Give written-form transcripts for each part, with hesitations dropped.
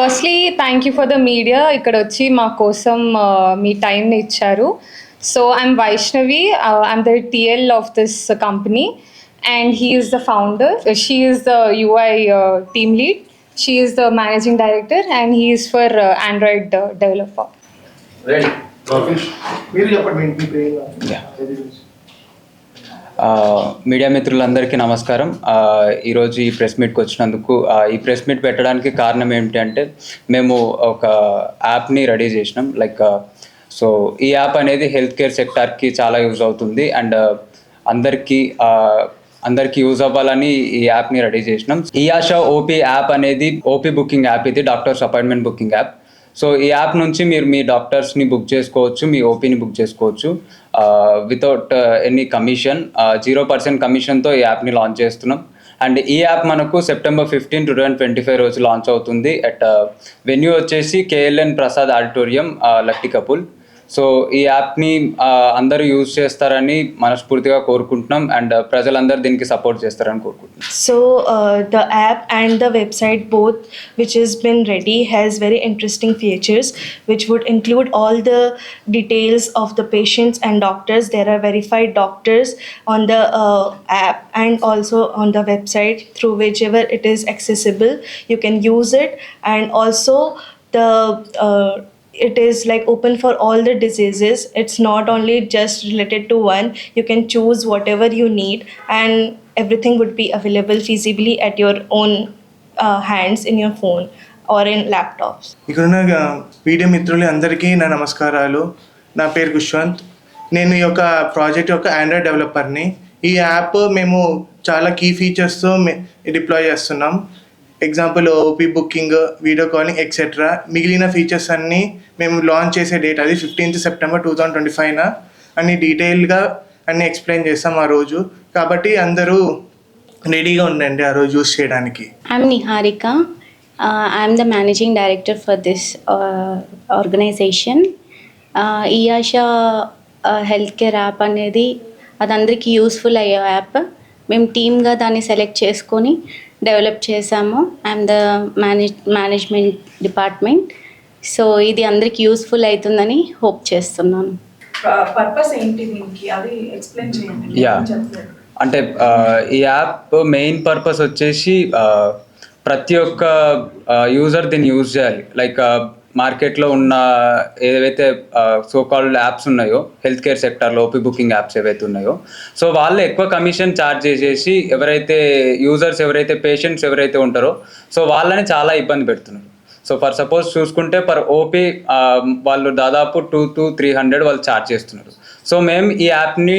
Firstly thank you for the media ఇక్కడ వచ్చి మా కోసం మీ టైంని ఇచ్చారు. So I'm Vaishnavi, I'm the TL of this company and he is the founder. She is the UI team lead. She is the managing director and he is for Android developer. Ready? Media మిత్రులందరికీ నమస్కారం. ఈరోజు ఈ press మీట్కి వచ్చినందుకు, ఈ press meet పెట్టడానికి కారణం ఏమిటి అంటే, మేము ఒక యాప్ని రెడీ చేసినాం. సో ఈ యాప్ అనేది హెల్త్ కేర్ సెక్టార్కి చాలా యూజ్ అవుతుంది అండ్ అందరికీ యూజ్ అవ్వాలని ఈ యాప్ని రెడీ చేసినాం. ఈఆశా ఓపీ యాప్ అనేది ఓపీ బుకింగ్ యాప్. ఇది doctors appointment booking app. So ఈ యాప్ నుంచి మీరు మీ డాక్టర్స్ని బుక్ చేసుకోవచ్చు, మీ ఓపీని బుక్ చేసుకోవచ్చు వితౌట్ ఎనీ కమిషన్. 0% కమిషన్తో ఈ యాప్ని లాంచ్ చేస్తున్నాం. అండ్ ఈ యాప్ మనకు September 15, 2025 రోజు లాంచ్ అవుతుంది. అట్ వెన్యూ వచ్చేసి KLN ప్రసాద్ ఆడిటోరియం, లక్టికపుల్. సో ఈ యాప్ని అందరూ యూజ్ చేస్తారని మనస్ఫూర్తిగా కోరుకుంటున్నాం అండ్ ప్రజలందరూ దీనికి సపోర్ట్ చేస్తారని కోరుకుంటున్నాం. So the app and the website both which has been ready has very interesting features which would include all the details of the patients and doctors. There are verified doctors on the app and also on the website through whichever it is accessible. You can use it and also the it is like open for all the diseases. It's not only just related to one. You can choose whatever you need and everything would be available feasibly at your own hands in your phone or in laptops. ఇక్కడున్న media మిత్రులు అందరికీ నా నమస్కారాలు. నా పేరు గుష్వంత్. నేను ఈ యొక్క ప్రాజెక్ట్ యొక్క ఆండ్రాయిడ్ డెవలపర్ని. ఈ యాప్ మేము చాలా కీ ఫీచర్స్తో డిప్లాయ్ చేస్తున్నాం. Example OP booking, video calling etcetera. మిగిలిన ఫీచర్స్ అన్నీ మేము లాంచ్ చేసే డేట్ అది 15th September 2025 అన్ని డీటెయిల్గా అన్నీ ఎక్స్ప్లెయిన్ చేస్తాం ఆ రోజు. కాబట్టి అందరూ రెడీగా ఉండండి ఆ రోజు యూస్ చేయడానికి. I'm Niharika. I'm the managing director for this organization. ఈఆశా హెల్త్ కేర్ యాప్ అనేది అది అందరికీ యూస్ఫుల్ అయ్యే యాప్. మేము టీమ్గా దాన్ని సెలెక్ట్ చేసుకొని డెవలప్ చేసాము. I'm the management department. So ఇది అందరికి యూస్ఫుల్ అవుతుందని హోప్ చేస్తున్నాను. పర్పస్ ఏంటి దీనికి, అది ఎక్స్ప్లెయిన్ చేయండి. అంటే ఈ యాప్ మెయిన్ పర్పస్ వచ్చేసి ప్రతి ఒక్క యూజర్ దీన్ని యూజ్ చేయాలి. మార్కెట్లో ఉన్న ఏవైతే సో కాల్డ్ యాప్స్ ఉన్నాయో హెల్త్ కేర్ సెక్టార్లో ఓపీ బుకింగ్ యాప్స్ ఏవైతే ఉన్నాయో, సో వాళ్ళు ఎక్కువ కమిషన్ ఛార్జ్ చేసేసి ఎవరైతే పేషెంట్స్ ఎవరైతే ఉంటారో సో వాళ్ళని చాలా ఇబ్బంది పెడుతున్నారు. సో ఫర్ సపోజ్ చూసుకుంటే పర్ ఓపీ వాళ్ళు దాదాపు 200 to 300 వాళ్ళు ఛార్జ్ చేస్తున్నారు. సో మేము ఈ యాప్ని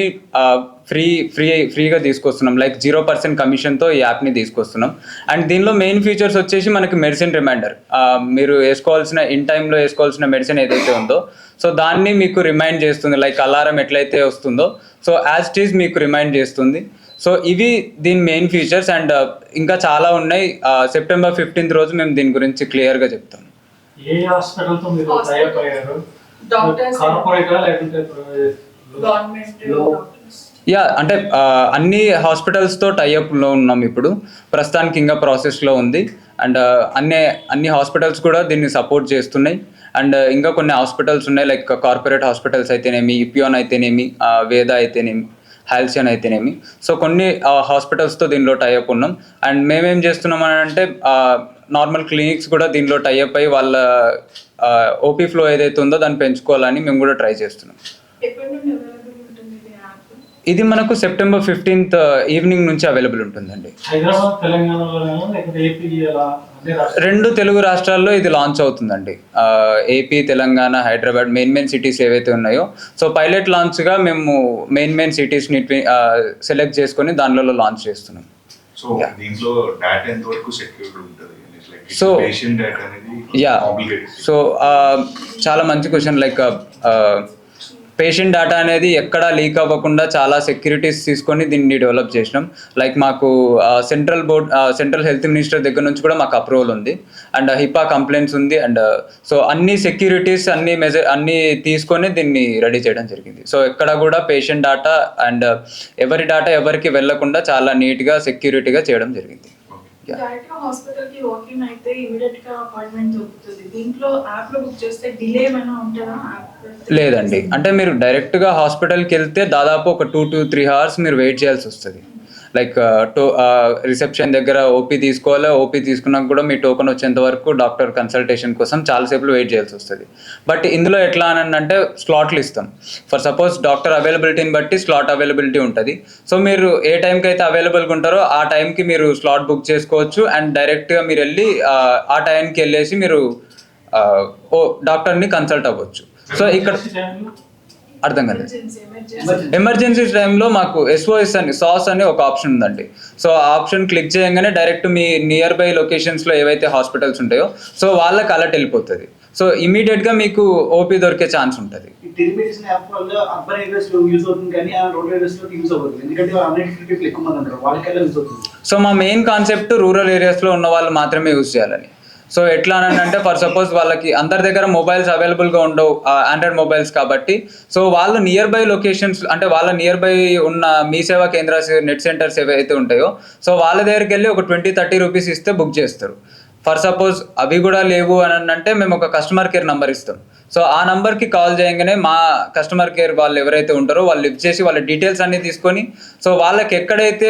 ఫ్రీగా తీసుకొస్తున్నాం. 0% కమిషన్తో ఈ యాప్ని తీసుకొస్తున్నాం. అండ్ దీనిలో మెయిన్ ఫీచర్స్ వచ్చేసి మనకి మెడిసిన్ రిమైండర్, మీరు ఇన్ టైంలో వేసుకోవాల్సిన మెడిసిన్ ఏదైతే ఉందో సో దాన్ని మీకు రిమైండ్ చేస్తుంది. అలారం ఎట్లయితే వస్తుందో సో యాజ్ ఇట్ ఈజ్ మీకు రిమైండ్ చేస్తుంది. సో ఇవి దీని మెయిన్ ఫీచర్స్ అండ్ ఇంకా చాలా ఉన్నాయి. September 15th రోజు మేము దీని గురించి క్లియర్గా చెప్తాం. ఏ హాస్పిటల్తో మీరు టైఅప్ అయ్యారు? డాక్టర్స్, కార్పొరేటా లేకుంటే గవర్నమెంట్? అంటే అన్ని హాస్పిటల్స్తో టైఅప్లో ఉన్నాం ఇప్పుడు ప్రస్తుతానికి, ఇంకా ప్రాసెస్లో ఉంది. అండ్ అన్ని హాస్పిటల్స్ కూడా దీన్ని సపోర్ట్ చేస్తున్నాయి. అండ్ ఇంకా కొన్ని హాస్పిటల్స్ ఉన్నాయి, కార్పొరేట్ హాస్పిటల్స్ అయితేనేమి, ఇపియాన్ అయితేనేమి, వేద అయితేనేమి, హాల్సియన్ అయితేనేమి. సో కొన్ని హాస్పిటల్స్తో దీనిలో టైఅప్ ఉన్నాం. అండ్ మేమేం చేస్తున్నాం అంటే నార్మల్ క్లినిక్స్ కూడా దీనిలో టైఅప్ అయ్యి వాళ్ళ ఓపీ ఫ్లో ఏదైతే ఉందో దాన్ని పెంచుకోవాలని మేము కూడా ట్రై చేస్తున్నాం. ఇది మనకు September 15th ఈవినింగ్ నుంచి అవైలబుల్ ఉంటుందండి. హైదరాబాద్, తెలంగాణలో ఏపీ, రెండు తెలుగు రాష్ట్రాల్లో ఇది లాంచ్ అవుతుందండి. AP, Telangana, Hyderabad main cities ఏవైతే ఉన్నాయో సో పైలట్ లాంచ్గా మేము మెయిన్ సిటీస్ని సెలెక్ట్ చేసుకొని దానిలో లాంచ్ చేస్తున్నాం. సో దీంట్లో డేటా ఎంతవరకు సెక్యూర్డ్ ఉంటుంది? సో యా, సో చాలా మంచి క్వశ్చన్. పేషెంట్ డేటా అనేది ఎక్కడా లీక్ అవ్వకుండా చాలా సెక్యూరిటీస్ తీసుకొని దీన్ని డెవలప్ చేసినాం. మాకు సెంట్రల్ హెల్త్ మినిస్టర్ దగ్గర నుంచి కూడా మాకు అప్రూవల్ ఉంది అండ్ HIPAA కంప్లైంట్స్ ఉంది. అండ్ సో అన్ని సెక్యూరిటీస్ అన్నీ తీసుకొని దీన్ని రెడీ చేయడం జరిగింది. సో ఎక్కడ కూడా పేషెంట్ డేటా అండ్ ఎవరి డేటా ఎవరికి వెళ్లకుండా చాలా నీట్గా సెక్యూరిటీగా చేయడం జరిగింది. Yeah. డైరెక్ట్ గా హాస్పిటల్ కి వాకింగ్ అయితే ఇమీడియట్ గా అపాయింట్మెంట్ దొరుకుతుంది. దీంట్లో యాప్ లో బుక్ చేస్తే డిలే ఏమైనా ఉంటుందా? లేదండి, అంటే మీరు డైరెక్ట్గా హాస్పిటల్కి వెళ్తే దాదాపు ఒక 2 to 3 hours మీరు వెయిట్ చేయాల్సి వస్తుంది. లైక్ రిసెప్షన్ దగ్గర ఓపీ తీసుకోవాలి, ఓపీ తీసుకున్నాక కూడా మీ టోకెన్ వచ్చేంత వరకు డాక్టర్ కన్సల్టేషన్ కోసం చాలాసేపు వెయిట్ చేయాల్సి వస్తుంది. బట్ ఇందులో ఎట్లా అని అంటే స్లాట్లు ఇస్తాం. ఫర్ సపోజ్ డాక్టర్ అవైలబిలిటీని బట్టి స్లాట్ అవైలబిలిటీ ఉంటుంది. సో మీరు ఏ టైంకి అయితే అవైలబుల్గా ఉంటారో ఆ టైంకి మీరు స్లాట్ బుక్ చేసుకోవచ్చు. అండ్ డైరెక్ట్గా మీరు వెళ్ళి ఆ టైంకి వెళ్ళేసి మీరు డాక్టర్ని కన్సల్ట్ అవ్వచ్చు. సో ఇక్కడ అర్థం కాలేదు. ఎమర్జెన్సీ టైంలో మాకు SOS అని సాస్ అని ఒక ఆప్షన్ ఉందండి. సో ఆ ఆప్షన్ క్లిక్ చేయగానే డైరెక్ట్ మీ నియర్ బై లొకేషన్స్లో ఏవైతే హాస్పిటల్స్ ఉంటాయో సో వాళ్ళకి అలర్ట్ వెళ్ళిపోతుంది. సో ఇమీడియట్గా మీకు ఓపీ దొరికే ఛాన్స్ ఉంటుంది. టెలిమెడిసిన్ యాప్ వల్ల అర్బన్ ఏరియాస్ లో యూజ్ అవుతుంది కానీ ఆ రూరల్ ఏరియాస్ లో యూజ్ అవ్వదు, ఎందుకంటే అన్ఎడ్యుకేటెడ్ పీపుల్ ఎక్కువ మంది ఉంటారు, వాళ్ళకెల్లా యూజ్ అవుతుంది. సో మా మెయిన్ కాన్సెప్ట్ రూరల్ ఏరియాస్లో ఉన్న వాళ్ళు మాత్రమే యూజ్ చేయాలని. సో ఎట్లా అని అంటే ఫర్ సపోజ్ వాళ్ళకి అందరి దగ్గర మొబైల్స్ అవైలబుల్గా ఉండవు, ఆండ్రాయిడ్ మొబైల్స్ కాబట్టి. సో వాళ్ళు నియర్ బై లొకేషన్స్ అంటే వాళ్ళ నియర్ బై ఉన్న మీ సేవా కేంద్రాస్ నెట్ సెంటర్స్ ఏవైతే ఉంటాయో సో వాళ్ళ దగ్గరికి వెళ్ళి ఒక 20-30 రూపీస్ ఇస్తే బుక్ చేస్తారు. ఫర్ సపోజ్ అవి కూడా లేవు అని అంటే మేము ఒక కస్టమర్ కేర్ నెంబర్ ఇస్తాం. సో ఆ నెంబర్కి కాల్ చేయగానే మా కస్టమర్ కేర్ వాళ్ళు ఎవరైతే ఉంటారో వాళ్ళు లిఫ్ట్ చేసి వాళ్ళ డీటెయిల్స్ అన్నీ తీసుకొని సో వాళ్ళకి ఎక్కడైతే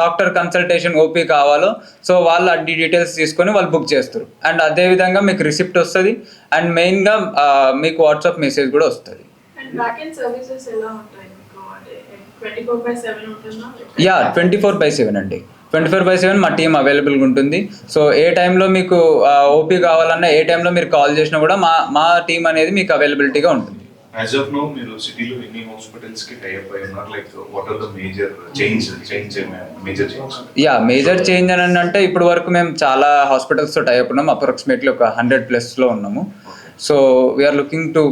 డాక్టర్ కన్సల్టేషన్ ఓపీ కావాలో సో వాళ్ళు అన్ని డీటెయిల్స్ తీసుకొని వాళ్ళు బుక్ చేస్తారు. అండ్ అదేవిధంగా మీకు రిసిప్ట్ వస్తుంది అండ్ మెయిన్గా మీకు వాట్సాప్ మెసేజ్ కూడా వస్తుంది. యా 24/7 అండి. 24/7 మా టీం అవైలబుల్గా ఉంటుంది. సో ఏ టైంలో మీకు ఓపీ కావాలన్నా ఏ టైంలో మీరు కాల్ చేసినా కూడా మా టీం అనేది మీకు అవైలబిలిటీగా ఉంటుంది. యాజ్ ఆఫ్ నౌ మీరు సిటీలో ఎన్ని హాస్పిటల్స్ కి టై అప్ అయి ఉన్నారు? Like what are the major major change? Yeah major change అని అంటే ఇప్పుడు వరకు మేము చాలా హాస్పిటల్స్తో టై అప్ ఉన్నాము. అప్రాక్సిమేట్లీ ఒక 100+ ఉన్నాము. సో వీఆర్ లుకింగ్ టు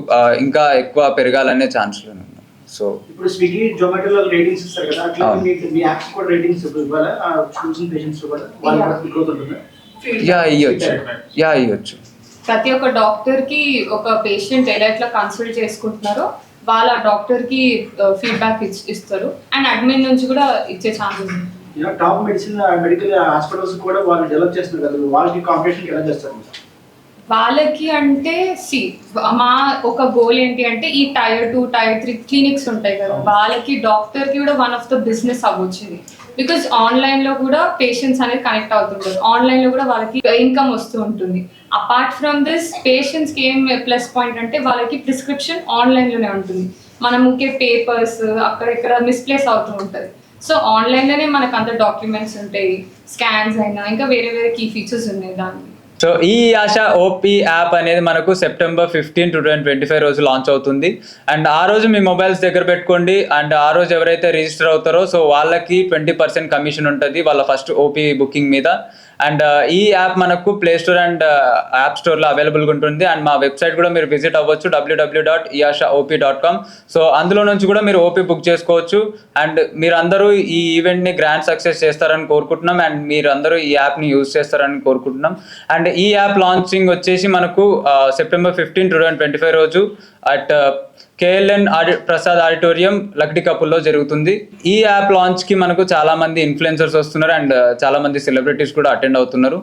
ఇంకా ఎక్కువ పెరగాలనే ఛాన్స్లో ఉన్నాము. సో ఇప్పుడు స్విగ్గీ జొమాటోలో రేటింగ్స్ ఇస్తారు కదా, అట్లా మీ యాప్స్ కూడా రేటింగ్స్ ఇవ్వాలా చూసిన పేషెంట్స్ కూడా వాళ్ళ గ్రోత్ ఉంటుందా? యా ఇవ్వచ్చు. ప్రతి ఒక్క డాక్టర్కి ఒక పేషెంట్ ఎలా ఎట్లా కన్సల్ట్ చేసుకుంటున్నారో వాళ్ళ డాక్టర్కి ఫీడ్బ్యాక్ ఇస్తారు. అండ్ అడ్మిన్ నుంచి కూడా ఇచ్చే ఛాన్సెస్ ఉంది. టాప్ మెడికల్ హాస్పిటల్స్ కూడా వాళ్ళు డెవలప్ చేస్తున్నారు కదా, వాళ్ళకి కాంపిటీషన్ ఎలా చేస్తారు? వాళ్ళకి అంటే మా ఒక గోల్ ఏంటి అంటే ఈ Tier 2, Tier 3 క్లినిక్స్ ఉంటాయి కదా, వాళ్ళకి డాక్టర్కి కూడా వన్ ఆఫ్ ద బిజినెస్ అవ్వచ్చింది. బికాజ్ ఆన్లైన్లో కూడా పేషెంట్స్ అనేది కనెక్ట్ అవుతుంటారు, ఆన్లైన్లో కూడా వాళ్ళకి ఇన్కమ్ వస్తూ ఉంటుంది. అపార్ట్ ఫ్రమ్ దిస్ పేషెంట్స్కి ఏం ప్లస్ పాయింట్ అంటే వాళ్ళకి ప్రిస్క్రిప్షన్ ఆన్లైన్లోనే ఉంటుంది. మనం ముఖ్య పేపర్స్ అక్కడ ఇక్కడ మిస్ప్లేస్ అవుతూ ఉంటుంది. సో ఆన్లైన్లోనే మనకు అంత డాక్యుమెంట్స్ ఉంటాయి, స్కాన్స్ అయినా ఇంకా వేరే వేరే కీ ఫీచర్స్ ఉన్నాయి దానికి. సో ఈ ఆశ ఓపీ యాప్ అనేది మనకు September 15 to 25 రోజు లాంచ్ అవుతుంది. అండ్ ఆ రోజు మీ మొబైల్స్ దగ్గర పెట్టుకోండి. అండ్ ఆ రోజు ఎవరైతే రిజిస్టర్ అవుతారో సో వాళ్ళకి 20% కమిషన్ ఉంటుంది వాళ్ళ ఫస్ట్ ఓపీ బుకింగ్ మీద. అండ్ ఈ యాప్ మనకు ప్లే స్టోర్ అండ్ యాప్ స్టోర్లో అవైలబుల్గా ఉంటుంది. అండ్ మా వెబ్సైట్ కూడా మీరు విజిట్ అవ్వచ్చు www.eashop.com. సో అందులో నుంచి కూడా మీరు ఓపీ బుక్ చేసుకోవచ్చు. అండ్ మీరందరూ ఈ ఈవెంట్ని గ్రాండ్ సక్సెస్ చేస్తారని కోరుకుంటున్నాం. అండ్ మీరందరూ ఈ యాప్ని యూజ్ చేస్తారని కోరుకుంటున్నాం. అండ్ ఈ యాప్ లాంచింగ్ వచ్చేసి మనకు September 15 to 25 రోజు అట్ KLN ప్రసాద్ ఆడిటోరియం లక్డికపుల్లో జరుగుతుంది. ఈ యాప్ లాంచ్కి మనకు చాలా మంది ఇన్ఫ్లుయెన్సర్స్ వస్తున్నారు అండ్ చాలా మంది సెలబ్రిటీస్ కూడా అటెండ్ అవుతున్నారు.